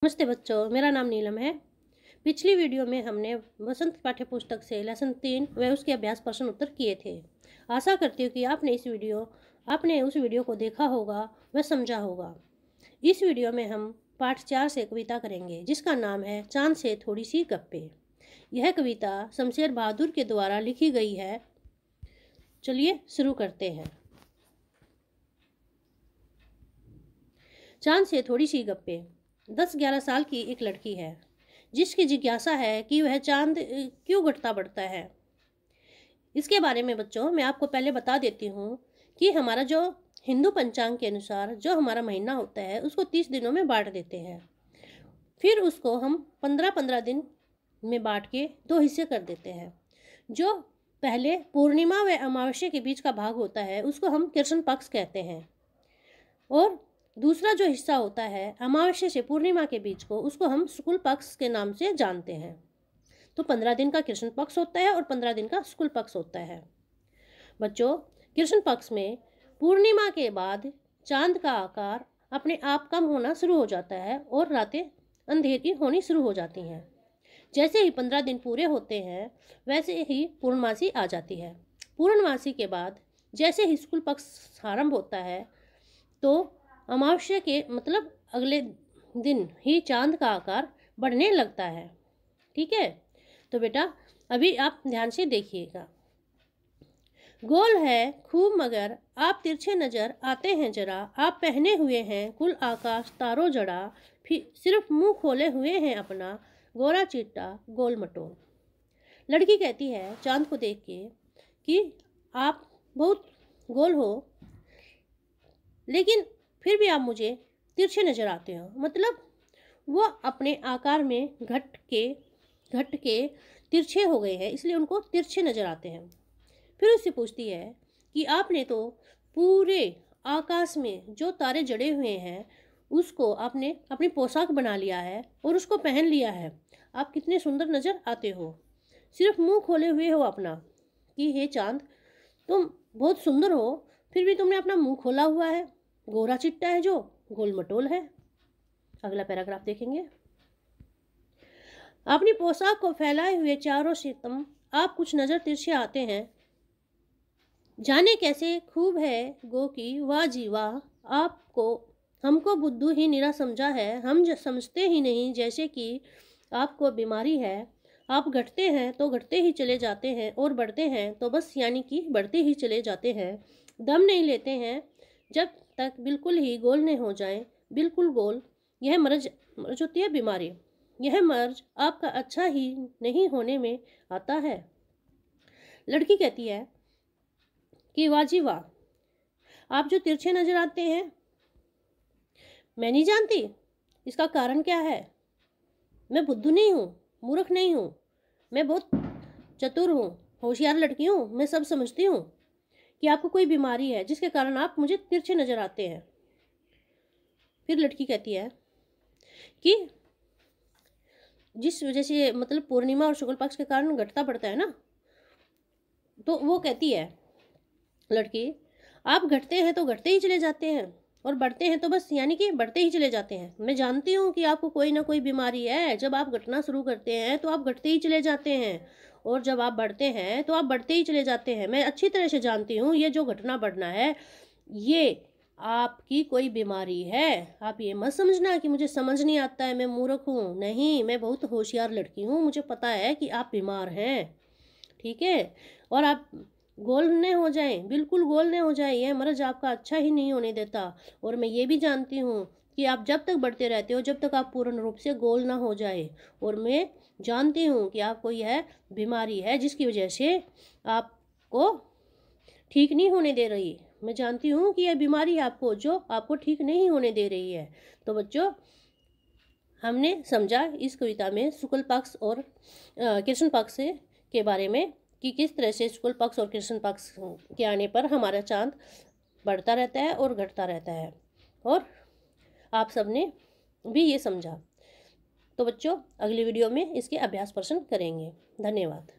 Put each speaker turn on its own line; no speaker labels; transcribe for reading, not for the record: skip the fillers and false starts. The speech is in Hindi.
नमस्ते बच्चों, मेरा नाम नीलम है। पिछली वीडियो में हमने वसंत पाठ्य पुस्तक से लेसन 3 व उसके अभ्यास प्रश्न उत्तर किए थे। आशा करती हूँ कि आपने उस वीडियो को देखा होगा व समझा होगा। इस वीडियो में हम पाठ 4 से कविता करेंगे, जिसका नाम है चांद से थोड़ी सी गप्पे। यह कविता शमशेर बहादुर के द्वारा लिखी गई है। चलिए शुरू करते हैं। चांद से थोड़ी सी गप्पे। 10-11 साल की एक लड़की है जिसकी जिज्ञासा है कि वह चांद क्यों घटता बढ़ता है। इसके बारे में बच्चों मैं आपको पहले बता देती हूँ कि हमारा जो हिंदू पंचांग के अनुसार जो हमारा महीना होता है उसको 30 दिनों में बांट देते हैं। फिर उसको हम 15-15 दिन में बांट के 2 हिस्से कर देते हैं। जो पहले पूर्णिमा व अमावस्या के बीच का भाग होता है उसको हम कृष्ण पक्ष कहते हैं, और दूसरा जो हिस्सा होता है अमावस्या से पूर्णिमा के बीच को उसको हम शुक्ल पक्ष के नाम से जानते हैं। तो 15 दिन का कृष्ण पक्ष होता है और 15 दिन का शुक्ल पक्ष होता है। बच्चों, कृष्ण पक्ष में पूर्णिमा के बाद चांद का आकार अपने आप कम होना शुरू हो जाता है और रातें अंधेरी होनी शुरू हो जाती हैं। जैसे ही 15 दिन पूरे होते हैं वैसे ही पूर्णमासी आ जाती है। पूर्णमासी के बाद जैसे ही शुक्ल पक्ष आरंभ होता है तो अमावस्या के मतलब अगले दिन ही चांद का आकार बढ़ने लगता है। ठीक है, तो बेटा अभी आप ध्यान से देखिएगा। गोल है खूब मगर आप तिरछे नजर आते हैं जरा, आप पहने हुए हैं कुल आकाश तारों जड़ा, फिर सिर्फ मुंह खोले हुए हैं अपना गोरा चिट्टा गोल मटोल। लड़की कहती है चांद को देख के कि आप बहुत गोल हो, लेकिन फिर भी आप मुझे तिरछे नज़र आते हो। मतलब वो अपने आकार में घट के तिरछे हो गए हैं, इसलिए उनको तिरछे नज़र आते हैं। फिर उससे पूछती है कि आपने तो पूरे आकाश में जो तारे जड़े हुए हैं उसको आपने अपनी पोशाक बना लिया है और उसको पहन लिया है। आप कितने सुंदर नज़र आते हो। सिर्फ मुंह खोले हुए हो अपना कि हे चांद तुम बहुत सुंदर हो, फिर भी तुमने अपना मुंह खोला हुआ है। गोरा चिट्टा है जो गोल मटोल है। अगला पैराग्राफ देखेंगे। अपनी पोशाक को फैलाए हुए चारों से तुम आप कुछ नजर तिरछे आते हैं। जाने कैसे खूब है गो की वाह जी वाह, आपको हमको बुद्धू ही निरा समझा है। हम समझते ही नहीं जैसे कि आपको बीमारी है। आप घटते हैं तो घटते ही चले जाते हैं और बढ़ते हैं तो बस यानी कि बढ़ते ही चले जाते हैं। दम नहीं लेते हैं जब तक बिल्कुल ही गोल नहीं हो जाए। बिल्कुल गोल यह मर्ज होती है बीमारी। यह मर्ज आपका अच्छा ही नहीं होने में आता है। लड़की कहती है कि वाह जी वाह, आप जो तिरछे नजर आते हैं मैं नहीं जानती इसका कारण क्या है। मैं बुद्धू नहीं हूँ, मूर्ख नहीं हूँ, मैं बहुत चतुर हूँ, होशियार लड़की हूँ। मैं सब समझती हूँ कि आपको कोई बीमारी है जिसके कारण आप मुझे तिरछे नजर आते हैं। फिर लड़की कहती है कि जिस वजह से मतलब पूर्णिमा और शुक्ल पक्ष के कारण घटता बढ़ता है ना, तो वो कहती है लड़की आप घटते हैं तो घटते ही चले जाते हैं और बढ़ते हैं तो बस यानी कि बढ़ते ही चले जाते हैं। मैं जानती हूँ कि आपको कोई ना कोई बीमारी है। जब आप घटना शुरू करते हैं तो आप घटते ही चले जाते हैं और जब आप बढ़ते हैं तो आप बढ़ते ही चले जाते हैं। मैं अच्छी तरह से जानती हूँ ये जो घटना बढ़ना है ये आपकी कोई बीमारी है। आप ये मत समझना कि मुझे समझ नहीं आता है, मैं मूर्ख हूँ। नहीं, मैं बहुत होशियार लड़की हूँ, मुझे पता है कि आप बीमार हैं। ठीक है, और आप गोल न हो जाएं, बिल्कुल गोल न हो जाए, यह मर्ज आपका अच्छा ही नहीं होने देता। और मैं ये भी जानती हूँ कि आप जब तक बढ़ते रहते हो जब तक आप पूर्ण रूप से गोल ना हो जाए। और मैं जानती हूँ कि आपको यह बीमारी है जिसकी वजह से आपको ठीक नहीं होने दे रही। मैं जानती हूँ कि यह बीमारी आपको जो आपको ठीक नहीं होने दे रही है। तो बच्चों, हमने समझा इस कविता में शुक्ल पक्ष और कृष्ण पक्ष के बारे में कि किस तरह से शुक्ल पक्ष और कृष्ण पक्ष के आने पर हमारा चांद बढ़ता रहता है और घटता रहता है, और आप सबने भी ये समझा। तो बच्चों, अगली वीडियो में इसके अभ्यास प्रश्न करेंगे। धन्यवाद।